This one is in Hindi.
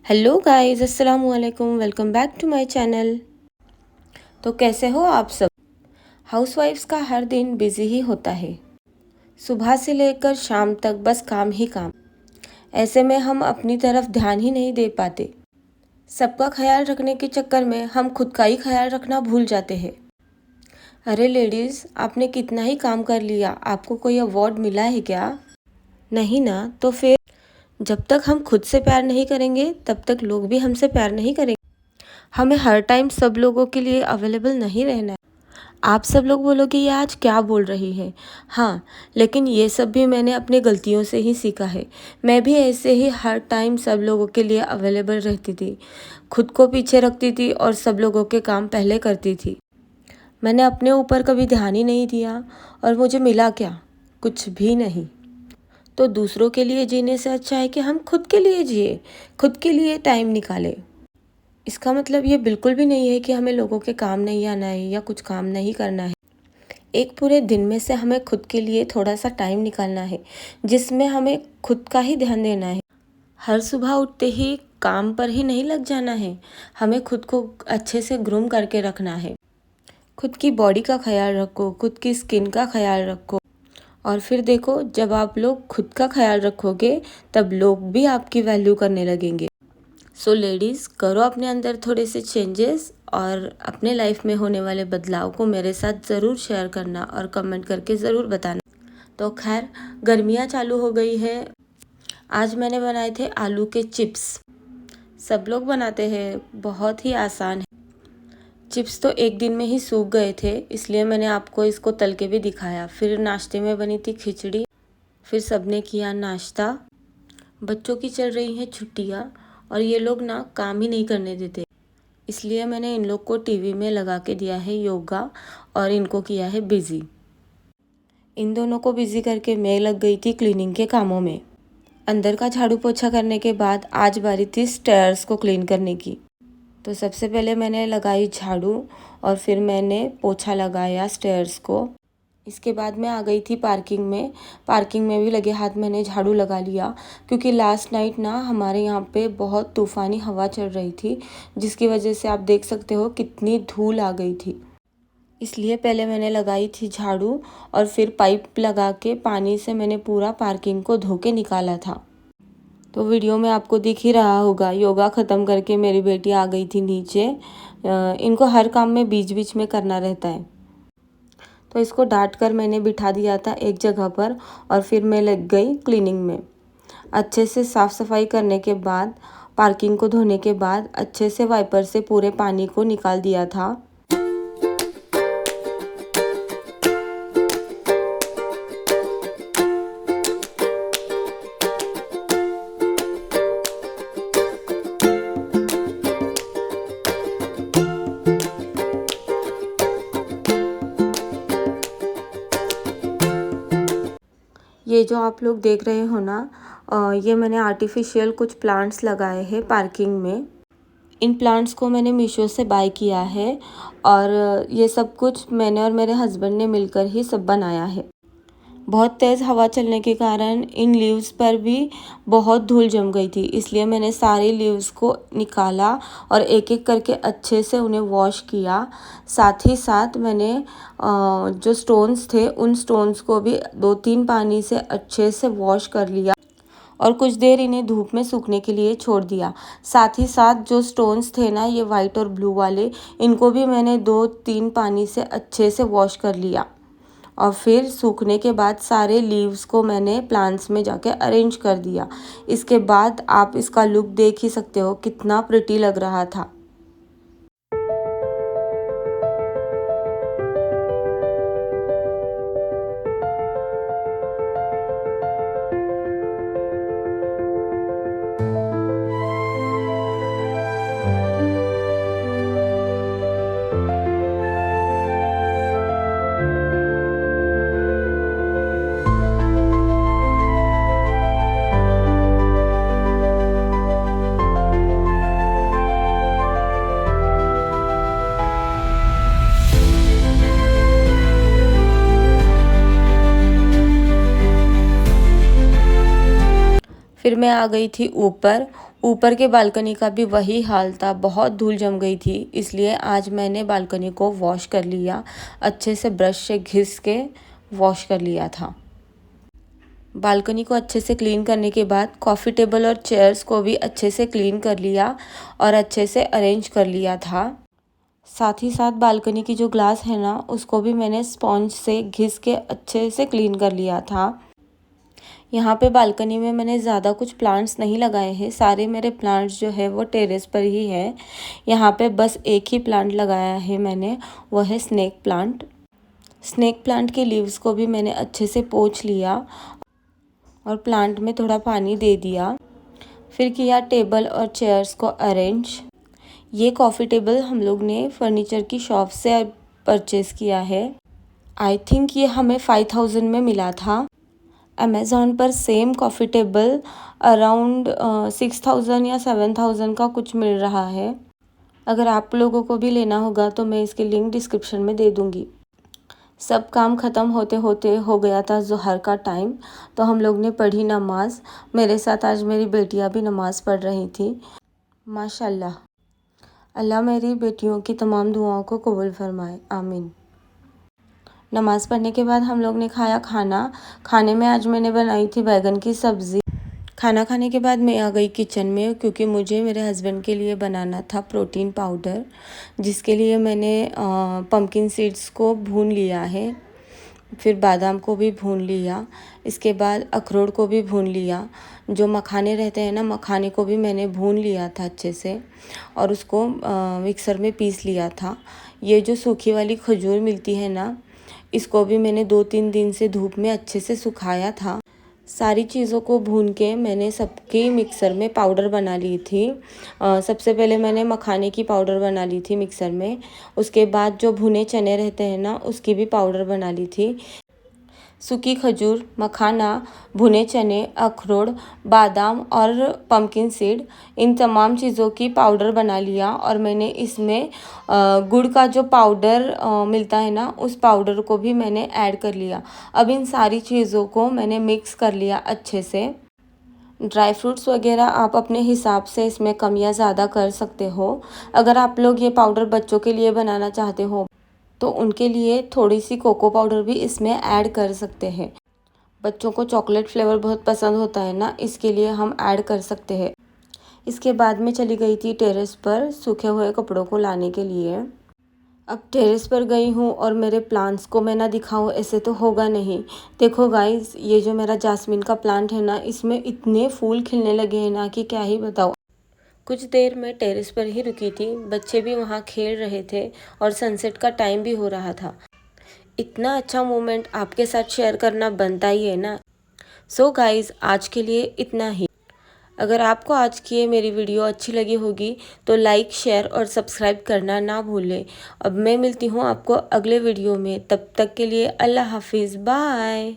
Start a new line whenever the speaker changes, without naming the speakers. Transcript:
हेलो गाइस, अस्सलाम वालेकुम। Welcome back to my channel. तो कैसे हो आप सब। हाउसवाइफ्स का हर दिन बिजी ही होता है। सुबह से लेकर शाम तक बस काम ही काम। ऐसे में हम अपनी तरफ ध्यान ही नहीं दे पाते। सबका ख्याल रखने के चक्कर में हम खुद का ही ख्याल रखना भूल जाते हैं। अरे लेडीज़, आपने कितना ही काम कर लिया, आपको कोई अवार्ड मिला है क्या? नहीं ना, तो फिर जब तक हम खुद से प्यार नहीं करेंगे तब तक लोग भी हमसे प्यार नहीं करेंगे। हमें हर टाइम सब लोगों के लिए अवेलेबल नहीं रहना है। आप सब लोग बोलोगे ये आज क्या बोल रही है। हाँ, लेकिन ये सब भी मैंने अपनी गलतियों से ही सीखा है। मैं भी ऐसे ही हर टाइम सब लोगों के लिए अवेलेबल रहती थी, खुद को पीछे रखती थी और सब लोगों के काम पहले करती थी। मैंने अपने ऊपर कभी ध्यान ही नहीं दिया और मुझे मिला क्या? कुछ भी नहीं। तो दूसरों के लिए जीने से अच्छा है कि हम खुद के लिए जिए, खुद के लिए टाइम निकालें। इसका मतलब ये बिल्कुल भी नहीं है कि हमें लोगों के काम नहीं आना है या कुछ काम नहीं करना है। एक पूरे दिन में से हमें खुद के लिए थोड़ा सा टाइम निकालना है, जिसमें हमें खुद का ही ध्यान देना है। हर सुबह उठते ही काम पर ही नहीं लग जाना है, हमें खुद को अच्छे से ग्रूम करके रखना है। खुद की बॉडी का ख्याल रखो, खुद की स्किन का ख्याल रखो। और फिर देखो, जब आप लोग खुद का ख्याल रखोगे तब लोग भी आपकी वैल्यू करने लगेंगे। सो लेडीज़, करो अपने अंदर थोड़े से चेंजेस और अपने लाइफ में होने वाले बदलाव को मेरे साथ ज़रूर शेयर करना और कमेंट करके ज़रूर बताना। तो खैर, गर्मियाँ चालू हो गई है। आज मैंने बनाए थे आलू के चिप्स। सब लोग बनाते हैं, बहुत ही आसान है। चिप्स तो एक दिन में ही सूख गए थे, इसलिए मैंने आपको इसको तल के भी दिखाया। फिर नाश्ते में बनी थी खिचड़ी। फिर सबने किया नाश्ता। बच्चों की चल रही हैं छुट्टियाँ और ये लोग ना काम ही नहीं करने देते, इसलिए मैंने इन लोग को टीवी में लगा के दिया है योगा और इनको किया है बिज़ी। इन दोनों को बिज़ी करके मैं लग गई थी क्लीनिंग के कामों में। अंदर का झाड़ू पोछा करने के बाद आज बारी थी स्टेयर्स को क्लीन करने की। तो सबसे पहले मैंने लगाई झाड़ू और फिर मैंने पोछा लगाया स्टेयर्स को। इसके बाद मैं आ गई थी पार्किंग में। पार्किंग में भी लगे हाथ मैंने झाड़ू लगा लिया, क्योंकि लास्ट नाइट ना हमारे यहाँ पे बहुत तूफ़ानी हवा चल रही थी, जिसकी वजह से आप देख सकते हो कितनी धूल आ गई थी। इसलिए पहले मैंने लगाई थी झाड़ू और फिर पाइप लगा के पानी से मैंने पूरा पार्किंग को धो के निकाला था। तो वीडियो में आपको दिख ही रहा होगा, योगा ख़त्म करके मेरी बेटी आ गई थी नीचे। इनको हर काम में बीच बीच में करना रहता है, तो इसको डांट कर मैंने बिठा दिया था एक जगह पर और फिर मैं लग गई क्लीनिंग में। अच्छे से साफ़ सफाई करने के बाद, पार्किंग को धोने के बाद अच्छे से वाइपर से पूरे पानी को निकाल दिया था। ये जो आप लोग देख रहे हो ना, ये मैंने आर्टिफिशियल कुछ प्लांट्स लगाए हैं पार्किंग में। इन प्लांट्स को मैंने मीशो से बाय किया है और ये सब कुछ मैंने और मेरे हस्बैंड ने मिलकर ही सब बनाया है। बहुत तेज़ हवा चलने के कारण इन लीव्स पर भी बहुत धूल जम गई थी, इसलिए मैंने सारे लीव्स को निकाला और एक एक करके अच्छे से उन्हें वॉश किया। साथ ही साथ मैंने जो स्टोन्स थे उन स्टोन्स को भी 2-3 पानी से अच्छे से वॉश कर लिया और कुछ देर इन्हें धूप में सूखने के लिए छोड़ दिया। साथ ही साथ जो स्टोन्स थे ना, ये वाइट और ब्लू वाले, इनको भी मैंने 2-3 पानी से अच्छे से वॉश कर लिया और फिर सूखने के बाद सारे लीव्स को मैंने प्लांट्स में जाके अरेंज कर दिया। इसके बाद आप इसका लुक देख ही सकते हो कितना प्रिटी लग रहा था। मैं आ गई थी ऊपर। ऊपर के बालकनी का भी वही हाल था, बहुत धूल जम गई थी। इसलिए आज मैंने बालकनी को वॉश कर लिया, अच्छे से ब्रश से घिस के वॉश कर लिया था। बालकनी को अच्छे से क्लीन करने के बाद कॉफ़ी टेबल और चेयर्स को भी अच्छे से क्लीन कर लिया और अच्छे से अरेंज कर लिया था। साथ ही साथ बालकनी की जो ग्लास है ना, उसको भी मैंने स्पॉन्ज से घिस के अच्छे से क्लीन कर लिया था। यहाँ पे बालकनी में मैंने ज़्यादा कुछ प्लांट्स नहीं लगाए हैं, सारे मेरे प्लांट्स जो है वो टेरेस पर ही है। यहाँ पे बस एक ही प्लांट लगाया है मैंने, वो है स्नेक प्लांट। स्नेक प्लांट के लीव्स को भी मैंने अच्छे से पोंछ लिया और प्लांट में थोड़ा पानी दे दिया। फिर किया टेबल और चेयर्स को अरेंज। ये कॉफ़ी टेबल हम लोग ने फर्नीचर की शॉप से परचेज़ किया है। आई थिंक ये हमें 5000 में मिला था। अमेज़ॉन पर सेम कॉफ़ी टेबल अराउंड 6000 या 7000 का कुछ मिल रहा है। अगर आप लोगों को भी लेना होगा तो मैं इसकी लिंक डिस्क्रिप्शन में दे दूँगी। सब काम ख़त्म होते होते हो गया था ज़ोहर का टाइम, तो हम लोग ने पढ़ी नमाज़। मेरे साथ आज मेरी बेटियां भी नमाज़ पढ़ रही थी। माशाल्लाह, अल्लाह मेरी बेटियों की तमाम दुआओं को कबूल फरमाए, आमीन। नमाज़ पढ़ने के बाद हम लोग ने खाया खाना। खाने में आज मैंने बनाई थी बैगन की सब्ज़ी। खाना खाने के बाद मैं आ गई किचन में, क्योंकि मुझे मेरे हस्बैंड के लिए बनाना था प्रोटीन पाउडर, जिसके लिए मैंने पम्पकिन सीड्स को भून लिया है। फिर बादाम को भी भून लिया, इसके बाद अखरोट को भी भून लिया। जो मखाने रहते हैं ना, मखाने को भी मैंने भून लिया था अच्छे से और उसको मिक्सर में पीस लिया था। ये जो सूखी वाली खजूर मिलती है ना, इसको भी मैंने 2-3 दिन से धूप में अच्छे से सुखाया था। सारी चीज़ों को भून के मैंने सबकी मिक्सर में पाउडर बना ली थी। सबसे पहले मैंने मखाने की पाउडर बना ली थी मिक्सर में। उसके बाद जो भुने चने रहते हैं ना, उसकी भी पाउडर बना ली थी। सूखी खजूर, मखाना, भुने चने, अखरोट, बादाम और पम्पकिन सीड, इन तमाम चीज़ों की पाउडर बना लिया। और मैंने इसमें गुड़ का जो पाउडर मिलता है ना, उस पाउडर को भी मैंने ऐड कर लिया। अब इन सारी चीज़ों को मैंने मिक्स कर लिया अच्छे से। ड्राई फ्रूट्स वगैरह आप अपने हिसाब से इसमें कम या ज़्यादा कर सकते हो। अगर आप लोग ये पाउडर बच्चों के लिए बनाना चाहते हो तो उनके लिए थोड़ी सी कोको पाउडर भी इसमें ऐड कर सकते हैं। बच्चों को चॉकलेट फ्लेवर बहुत पसंद होता है ना, इसके लिए हम ऐड कर सकते हैं। इसके बाद में चली गई थी टेरेस पर सूखे हुए कपड़ों को लाने के लिए। अब टेरेस पर गई हूँ और मेरे प्लांट्स को मैं ना दिखाऊँ ऐसे तो होगा नहीं। देखो गाइस, ये जो मेरा जास्मीन का प्लांट है ना, इसमें इतने फूल खिलने लगे हैं ना कि क्या ही बताऊँ। कुछ देर मैं टेरेस पर ही रुकी थी, बच्चे भी वहाँ खेल रहे थे और सनसेट का टाइम भी हो रहा था। इतना अच्छा मोमेंट आपके साथ शेयर करना बनता ही है ना। सो गाइज़, आज के लिए इतना ही। अगर आपको आज की ये मेरी वीडियो अच्छी लगी होगी तो लाइक, शेयर और सब्सक्राइब करना ना भूलें। अब मैं मिलती हूँ आपको अगले वीडियो में, तब तक के लिए अल्लाह हाफिज़, बाय।